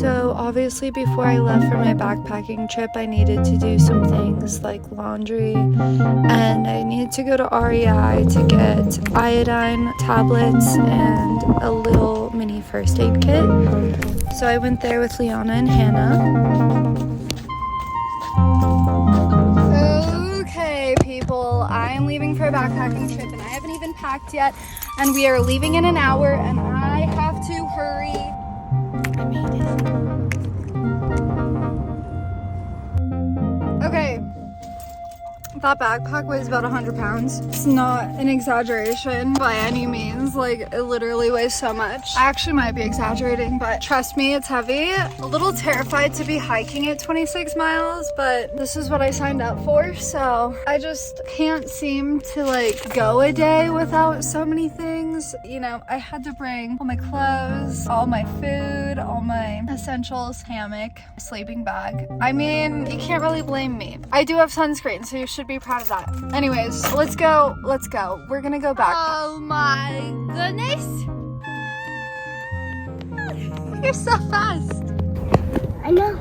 So obviously before I left for my backpacking trip, I needed to do some things like laundry, and I needed to go to REI to get iodine tablets and a little mini first aid kit. So I went there with Liana and Hannah. Okay people, I'm leaving for a backpacking trip and I haven't even packed yet, and we are leaving in an hour and I have to hurry. I made it. Okay, that backpack weighs about 100 pounds. It's not an exaggeration by any means. Like, it literally weighs so much. I actually might be exaggerating, but trust me, it's heavy. A little terrified to be hiking at 26 miles, but this is what I signed up for, so I just can't seem to like go a day without so many things. You know, I had to bring all my clothes, all my food, all my essentials, hammock, sleeping bag. I mean, you can't really blame me. I do have sunscreen, so you should be proud of that. Anyways, let's go. We're gonna go back. Oh my goodness. You're so fast. I know.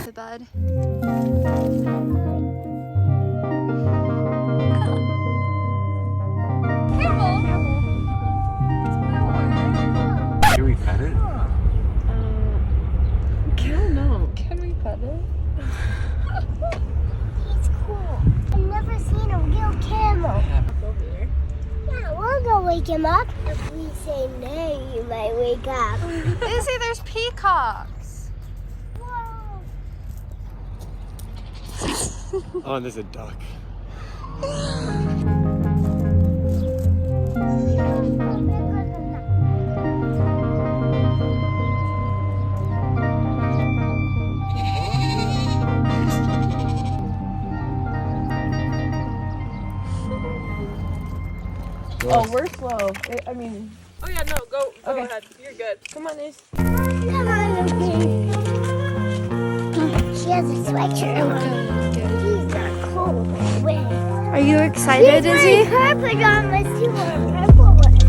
To bed. Can we pet it? I don't know. Can we pet it? He's cool. I've never seen a real camel. Yeah, we'll go wake him up. If we say no, you might wake up. Izzy, there's peacocks. Whoa. Oh, and there's a duck. Oh, we're slow. I mean... Oh yeah, no, go ahead. You're good. Come on, Ace. Come on, okay. She has a sweatshirt on. He's not cold. Wait. Are you excited, Izzy? She's wearing her pajamas too, or purple ones.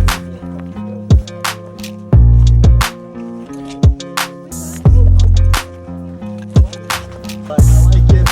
I like it.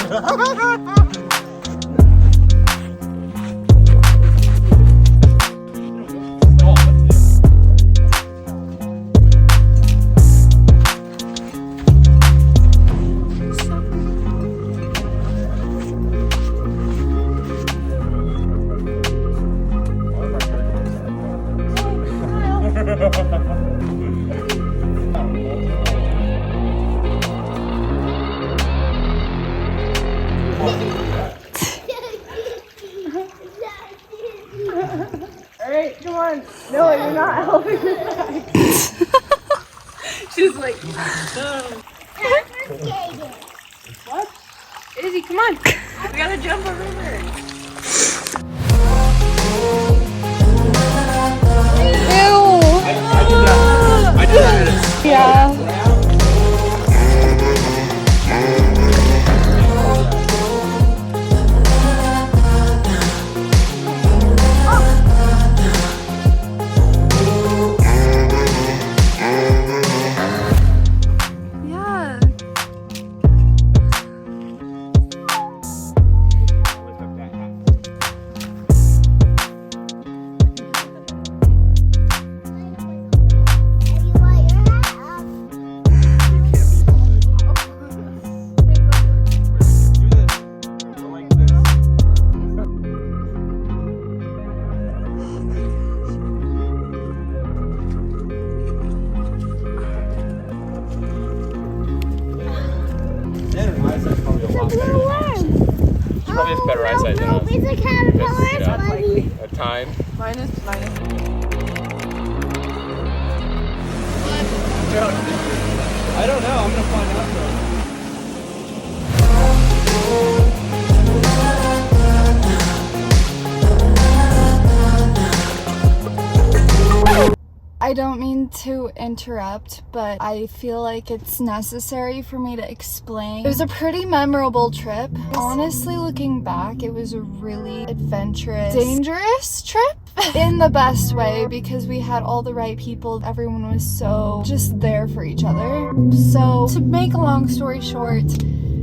Alright, come on. No, you're not helping her back. She's like, what? Izzy, come on. We gotta jump a river. I did that. Yeah. Probably has better eyesight than us. It's a caterpillar. It's Yeah. funny. A time. Minus. I don't know. I'm gonna find out though. I don't mean to interrupt, but I feel like it's necessary for me to explain. It was a pretty memorable trip. Honestly, looking back, it was a really adventurous, dangerous trip in the best way, because we had all the right people. Everyone was so just there for each other. So to make a long story short,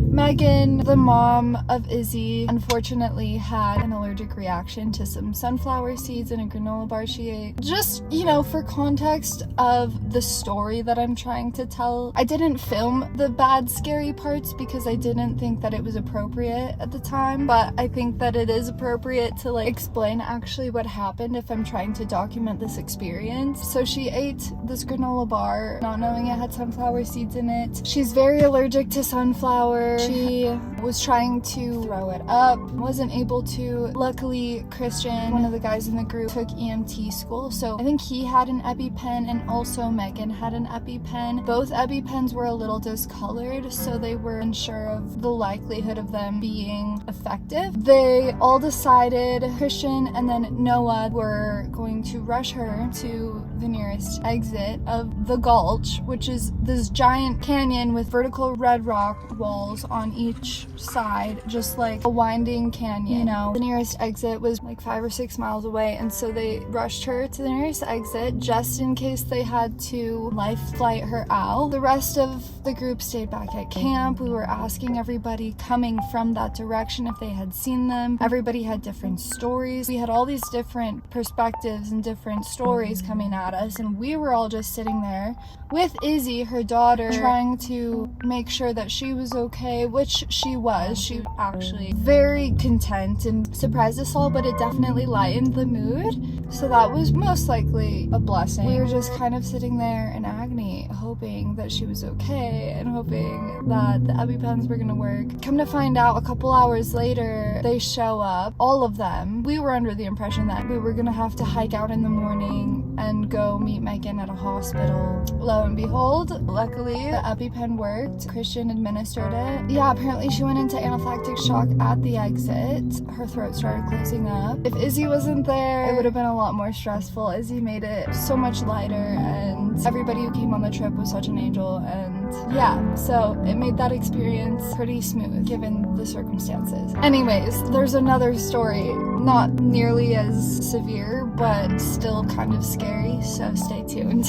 Megan, the mom of Izzy, unfortunately had an allergic reaction to some sunflower seeds in a granola bar she ate. Just, you know, for context of the story that I'm trying to tell, I didn't film the bad, scary parts because I didn't think that it was appropriate at the time, but I think that it is appropriate to like explain actually what happened if I'm trying to document this experience. So she ate this granola bar, not knowing it had sunflower seeds in it. She's very allergic to sunflower. She was trying to throw it up, wasn't able to. Luckily, Christian, one of the guys in the group, took EMT school, so I think he had an EpiPen, and also Megan had an EpiPen. Both EpiPens were a little discolored, so they were unsure of the likelihood of them being effective. They all decided, Christian and then Noah were going to rush her to the nearest exit of the gulch, which is this giant canyon with vertical red rock walls on each side, just like a winding canyon. You know, the nearest exit was like 5 or 6 miles away, and so they rushed her to the nearest exit just in case they had to life flight her out. The rest of the group stayed back at camp. We were asking everybody coming from that direction if they had seen them. Everybody had different stories. We had all these different perspectives and different stories coming at us, and we were all just sitting there with Izzy, her daughter, trying to make sure that she was okay, which she was. She was actually very content and surprised us all, but it definitely lightened the mood, so that was most likely a blessing. We were just kind of sitting there in agony, hoping that she was okay and hoping that the EpiPens were gonna work. Come to find out, a couple hours later, they show up, all of them. We were under the impression that we were gonna have to hike out in the morning and go meet Megan at a hospital. Lo and behold, luckily the EpiPen worked. Christian administered it. Yeah, apparently she went into anaphylactic shock at the exit. Her throat started closing up. If Izzy wasn't there, it would have been a lot more stressful. Izzy made it so much lighter, and everybody who came on the trip was such an angel, and yeah, so it made that experience pretty smooth given the circumstances. Anyways, there's another story, not nearly as severe, but still kind of scary, so stay tuned.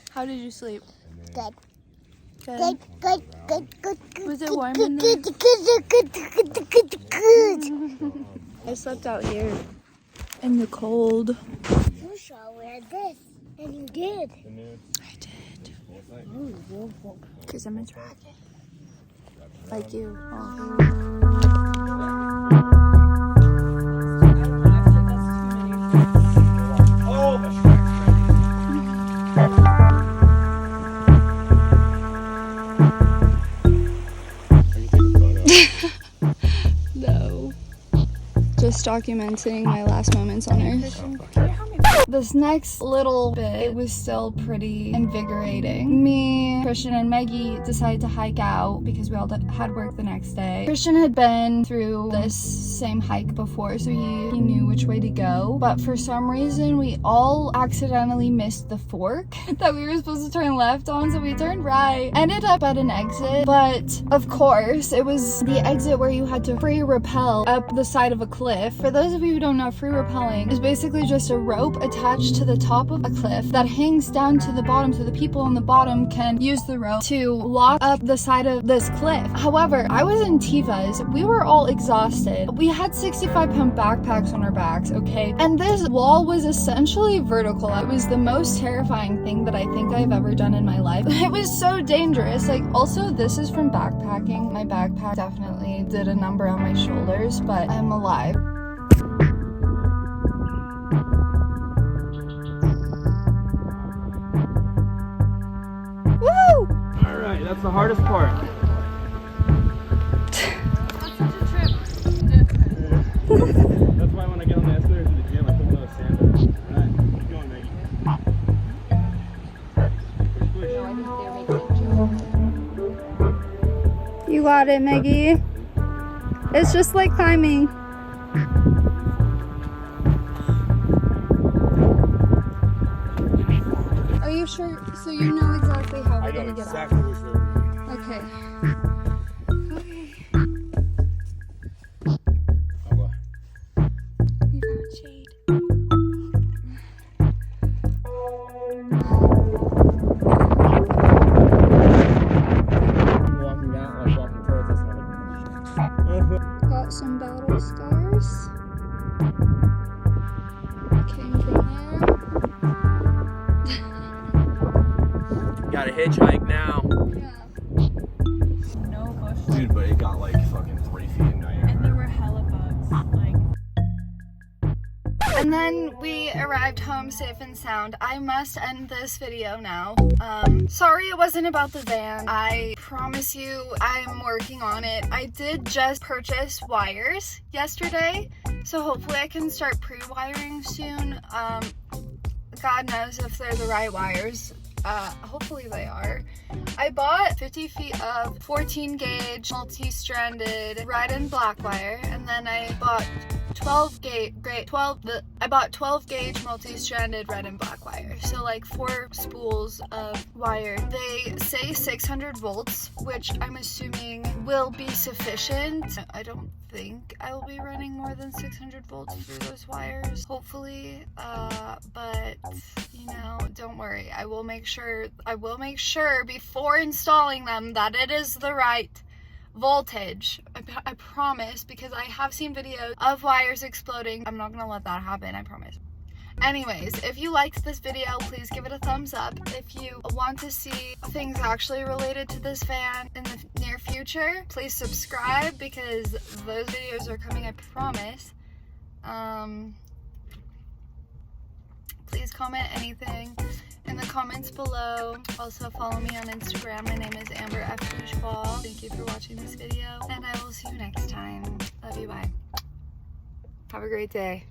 How did you sleep? Good. Good. Good. Was it warm in there? Good. I slept out here in the cold. You shall wear this, and you did. I did. Because I'm a dragon. Like you. No. Just documenting my last moments on Earth. This next little bit was still pretty invigorating. Me, Christian, and Maggie decided to hike out because we all had work the next day. Christian had been through this same hike before, so he knew which way to go. But for some reason, we all accidentally missed the fork that we were supposed to turn left on, so we turned right. Ended up at an exit, but of course, it was the exit where you had to free rappel up the side of a cliff. For those of you who don't know, free rappelling is basically just a rope attached to the top of a cliff that hangs down to the bottom, so the people on the bottom can use the rope to walk up the side of this cliff. However, I was in Tivas. We were all exhausted. We had 65-pound backpacks on our backs, okay? And this wall was essentially vertical. It was the most terrifying thing that I think I've ever done in my life. It was so dangerous. Like, also, this is from backpacking. My backpack definitely did a number on my shoulders, but I'm alive. Alright, that's the hardest part. That's such a trip. That's why when I get on the escalators in the gym, I put one of those sandals. Alright, keep going, Maggie. got it, Maggie. It's just like climbing. Are you sure? So you know exactly how we're gonna get out? Okay. Okay. You got shade. Walking down, like walking towards us. Got some battle scars. Came from there. Got a hitchhike now. Yeah. No bush. Dude, but it got like fucking 3 feet in diameter. And there were hella bugs. Like, And then we arrived home safe and sound. I must end this video now. Sorry it wasn't about the van. I promise you I'm working on it. I did just purchase wires yesterday, so hopefully I can start pre-wiring soon. God knows if they're the right wires. Hopefully they are. I bought 50 feet of 14 gauge multi-stranded red and black wire, and then I bought 12 gauge multi-stranded red and black wire. So like 4 spools of wire. They say 600 volts, which I'm assuming will be sufficient. I don't think I will be running more than 600 volts through those wires, hopefully. But you know, don't worry. I will make sure before installing them that it is the right voltage. I promise, because I have seen videos of wires exploding. I'm not gonna let that happen, I promise. Anyways, if you liked this video, please give it a thumbs up. If you want to see things actually related to this van in the near future, please subscribe, because those videos are coming, I promise. Please comment anything in the comments below. Also follow me on Instagram. My name is Amber F. Bourgeois. Thank you for watching this video, and I will see you next time. Love you, bye. Have a great day.